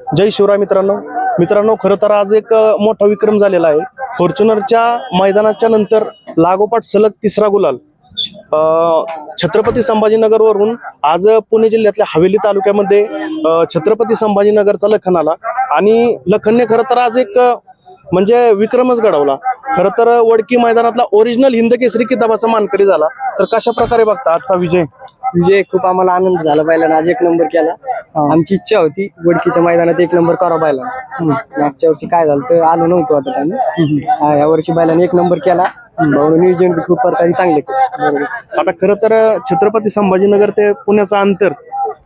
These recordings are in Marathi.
जय शिवराय मित्रांनो खरं तर आज एक मोठा विक्रम झालेला आहे। फॉर्च्युनरच्या मैदानाच्या नंतर लागोपाठ सलग तिसरा गुलाल छत्रपती संभाजीनगर वरून आज पुणे जिल्ह्यातल्या हवेली तालुक्यामध्ये छत्रपती संभाजीनगरचा लखन आला आणि लखनने खरं तर आज एक म्हणजे विक्रमच घडवला। खरं तर वडकी मैदानातला ओरिजिनल हिंद केसरी किताबाचा मानकरी झाला। तर कशा प्रकारे बघता आजचा विजय खूप आम्हाला आनंद झाला। बैलांना आज एक नंबर केला। आमची इच्छा होती वडकीच्या मैदानात एक नंबर करा बैला। मागच्या वर्षी काय झालं तर आलो नव्हतो वाटत आम्ही। या वर्षी बैलांनी एक नंबर केला म्हणून नियोजन खूप प्रकारे चांगले केले। आता खरं तर छत्रपती संभाजीनगर ते पुण्याचं अंतर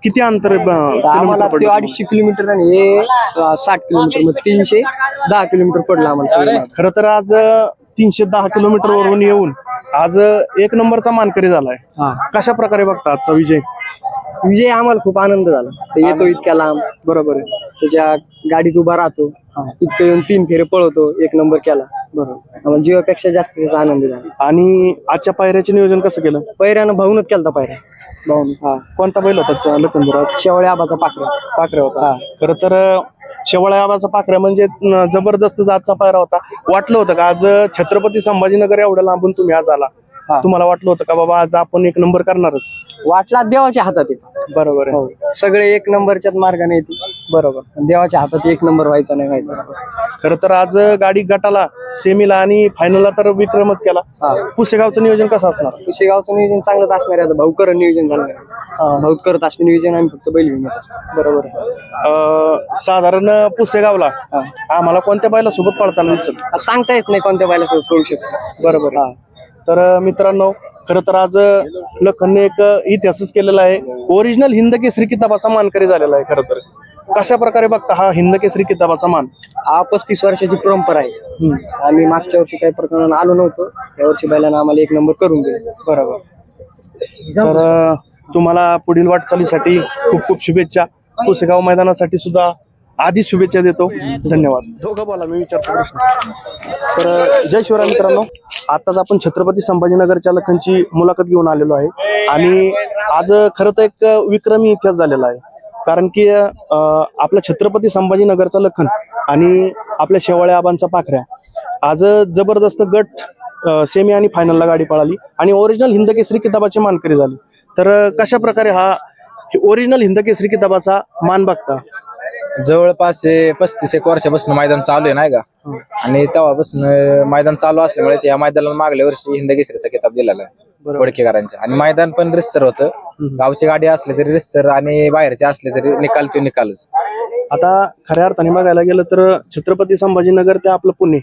किती अंतर आम्हाला 250 किलोमीटर आणि हे 60 किलोमीटर मग 310 किलोमीटर पडलं आम्हाला। खरं तर आज 310 किलोमीटर वरून येऊन आज एक नंबरचा मानकरी झालाय। कशा प्रकारे बघता आजचा विजय आम्हाला खूप आनंद झाला। ते येतो इतक्या लांब, बरोबर आहे, त्याच्या गाडीत उभा राहतो, इतकं येऊन 3 फेरे पळवतो, एक नंबर केला, बरोबर। आम्हाला जीवापेक्षा जास्त त्याचा आनंद झाला। आणि आजच्या पायऱ्याचे नियोजन कसं केलं? पायऱ्यानं भाऊनच केलता पायऱ्या। कोणता बैल होता लखनदराज? शेवळ्या आबाचा पाखऱ्या होता। खरं तर शेवळ्या आबाचा पाखऱ्या म्हणजे जबरदस्त आजचा पायरा होता। वाटलं होतं का आज छत्रपती संभाजीनगर एवढ्या लांबून तुम्ही आज आला, तुम्हाला वाटलं होतं का बाबा आज आपण एक नंबर करणारच? वाटला देवाच्या हातात आहे, बरोबर आहे। सगळे एक नंबरच्याच मार्गाने येते, बरोबर। देवाच्या हातात एक नंबर व्हायचा नाही व्हायचा। खरं तर आज गाडी गटाला, सेमीला आणि फायनलला तर विक्रमच केला। पुसेगावचं नियोजन कसं असणार? पुसेगावचं नियोजन चांगलंच असणार आहे। भाऊ करत नियोजन झालं, भाऊ करत असते नियोजन, आम्ही फक्त बैल घेऊन येत असतो, बरोबर। साधारण पुसेगावला आम्हाला कोणत्या बैला सोबत पळताना दिसत? सांगता येत नाही कोणत्या बैला सोबत पळू शकतो, बरोबर। तर मित्रांनो खरं तर आज लखनने एक इतिहासच केलेला आहे। ओरिजिनल हिंद केसरी किताबाचा मानकरी झालेला आहे। खरं तर कशा प्रकारे बघता हा हिंद केसरी किताबाचा मान? 35 वर्षाची परंपरा आहे। आम्ही मागच्या वर्षी काही प्रकरण आलो नव्हतो, या वर्षी बैलांना आम्हाला एक नंबर करून दिले, बरोबर। तर तुम्हाला पुढील वाटचालीसाठी खूप खूप शुभेच्छा। पुसेगाव मैदानासाठी सुद्धा आधी शुभेच्छा देतो। धन्यवाद। दोघं बोला, मी विचारतो प्रश्न। तर जय शिवराय मित्रांनो, आताच आपण छत्रपती संभाजीनगरच्या लखनची मुलाखत घेऊन आलेलो आहे आणि आज खरं तर एक विक्रमी इतिहास झालेला आहे। कारण की आपल्या छत्रपती संभाजीनगरचा लखन आणि आपल्या शेवाळे आबांचा पाखऱ्या आज जबरदस्त गट, सेमी आणि फायनलला गाडी पळाली आणि ओरिजिनल हिंद केसरी किताबाची मानकरी झाली। तर कशा प्रकारे हा ओरिजिनल हिंद केसरी किताबाचा मान बघता? जवळपास 35 वर्षापासून मैदान चालू आहे नाही का, आणि तेव्हापासून मैदान चालू असल्यामुळे या मैदानाला मागल्या वर्षी हिंद केसरीचा किताब दिलेला आहे वडकेकरांच्या। आणि मैदान पण रिस्सर होतं, गावची गाडी असली तरी रिस्सर आणि बाहेरचे असले तरी निकाल तो निकालच। आता खऱ्या अर्थाने बघायला गेलं तर छत्रपती संभाजीनगर ते आपलं पुणे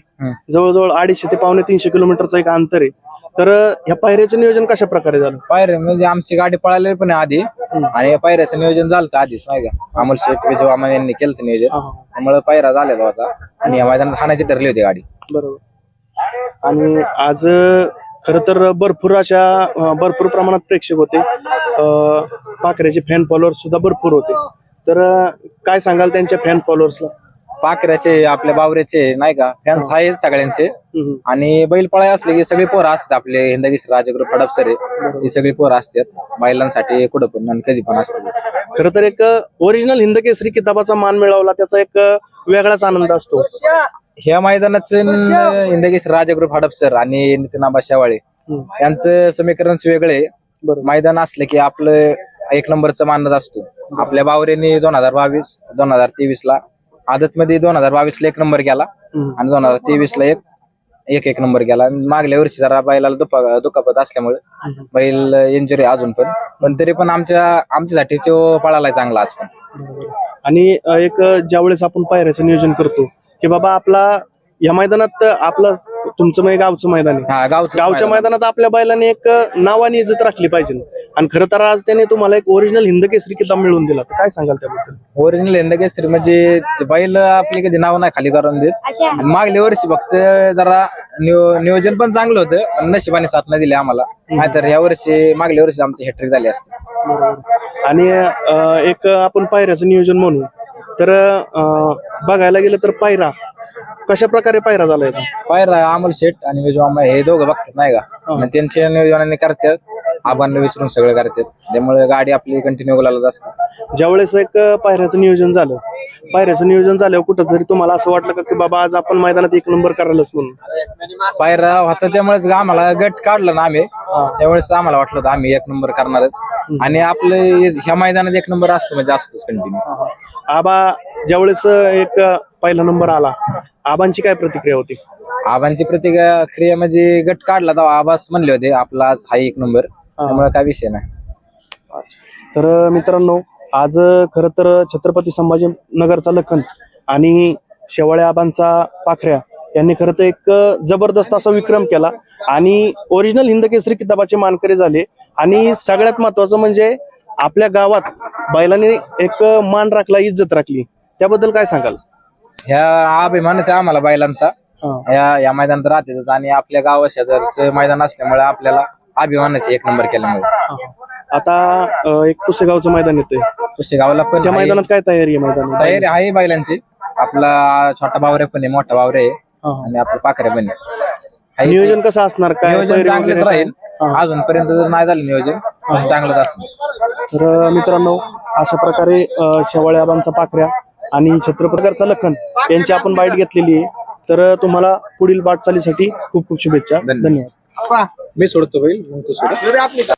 जवळजवळ 250 ते 350 किलोमीटरचं एक अंतर आहे। तर ह्या पायऱ्याचं नियोजन कशा प्रकारे झालं? पायऱ्या म्हणजे आमची गाडी पळाली पण आधी, आणि पायऱ्याचं नियोजन झालं आधीच नाही का, अमोल शेठ विजय यांनी केलं नियोजन, त्यामुळे पायरा झालेला होता आणि या मैदानात खाण्याची ठरली होती गाडी, बरोबर। आणि आज खरं तर भरपूर प्रमाणात प्रेक्षक होते, पाखऱ्याचे फॅन फॉलोअर सुद्धा भरपूर होते। तर काय सांगाल त्यांच्या फॅन फॉलोअर्सला? पाखऱ्याचे, आपल्या बावऱ्याचे नाही का फॅन्स आहेत सगळ्यांचे। आणि बैल पळाय असले की सगळी पोरं असतात, आपले हिंदकेसरी राजगुरू फडपसरे ही सगळी पोरं असतात बैलांसाठी कुठं पण आणि कधी पण असतात। खरं तर एक ओरिजिनल हिंद केसरी किताबाचा मान मिळवला त्याचा एक वेगळाच आनंद असतो। ह्या मैदानाचं हिंदकेसरी राजगुरू फडपसर आणि नितीन आबा शेवाळे यांचं समीकरण वेगळे। मैदान असले की आपलं एक नंबरचा मानत असतो। आपल्या बावऱ्यांनी 2022, 2023 ला आदत मध्ये 2022 ला एक नंबर केला आणि 2023 ला एक नंबर केला। मागल्या वर्षी जरा बैलाला दुखापत असल्यामुळे बैल इंजुरी अजून पण तरी पण आमच्यासाठी तो पळाला चांगला आज पण। आणि एक ज्यावेळेस आपण पायऱ्याचं नियोजन करतो की बाबा आपला या मैदानात आपलं तुमचं गावचं मैदान आहे, गावच्या मैदानात आपल्या बैलाने एक नावाने इज्जत राखली पाहिजे। आणि खरं तर आज त्याने तुम्हाला एक ओरिजिनल हिंद केसरी किताब मिळवून दिला, तर काय सांगाल त्याबद्दल? ओरिजिनल हिंद केसरी म्हणजे बैल आपली कधी नाव नाही खाली करून देत, आणि मागल्या वर्षी फक्त जरा नियोजन पण चांगलं होतं, पण नशिबाने साथ नाही दिली आम्हाला, नाहीतर या वर्षी मागल्या वर्षी आमची हॅट्रिक झाली असते। आणि एक आपण पायऱ्याचं नियोजन म्हणू तर बघायला गेलं तर पायरा कशा प्रकारे पायरा झाला याचा? पायरा अमोल शेठ आणि विजय हे दोघं बघतात नाही का, त्यांच्या नियोजनाने करतात। आबांना विचारून सगळं करतात. त्यामुळे गाडी आपली कंटिन्यू गुलालाच असते. ज्यावेळेस एक पायऱ्याचं नियोजन झालं, पायऱ्याचं नियोजन झाल्यावर कुठंतरी तुम्हाला असं वाटलं का की बाबा आज आपण मैदानात एक नंबर करायलाच म्हणून? पायरा होता त्यामुळेच आम्हाला गट काढला ना आम्ही, त्यावेळेस आम्हाला वाटलं होतं आम्ही एक नंबर करणारच. आणि आपलं ह्या मैदानात एक नंबर असतो म्हणजे असतोच कंटिन्यू. आबा ज्यावेळेस एक पहिला नंबर आला, आबांची काय प्रतिक्रिया होती? आबांची प्रतिक्रिया म्हणजे गट काढला तेव्हा आबास म्हणले होते आपला आज हा एक नंबर, त्यामुळे काय विषय नाही. तर मित्रांनो, आज खरं तर छत्रपती संभाजीनगरचा लखन आणि शेवाळे आबांचा पाखऱ्या यांनी खरं तर एक जबरदस्त असा विक्रम केला आणि ओरिजिनल हिंद केसरी किताबाचे मानकरी झाले. आणि सगळ्यात महत्वाचं म्हणजे आपल्या गावात बैलांनी एक मान राखला, इज्जत राखली. त्याबद्दल काय सांगाल? ह्या अभिमानच आहे आम्हाला बैलांचा. या मैदानात राहतेच आणि आपल्या गावा शेजारचं मैदान असल्यामुळे आपल्याला अभिमानाचे एक नंबर केल्यामुळे. आता एक पुसेगावचं मैदान येतंय, पुसेगावला पण त्या मैदानात काय तयारी आहे? मैदान तयारी आहे बैलांची. आपला छोटा बावरे पण आहे, मोठा बावरे आहे आणि आपलं पाखरे पण आहे. नियोजन कसं असणार? काय नियोजन चांगलंच राहील. अजूनपर्यंत जर नाही झालं नियोजन चांगलंच असणार. तर मित्रांनो, अशा प्रकारे शेवाळे आबांचा पाखऱ्या आणि छत्रपतीचा लखन यांची आपण बाईट घेतलेली आहे. तर तुम्हाला पुढील वाटचालीसाठी खूप खूप शुभेच्छा. धन्यवाद. मी सोडतो बैल.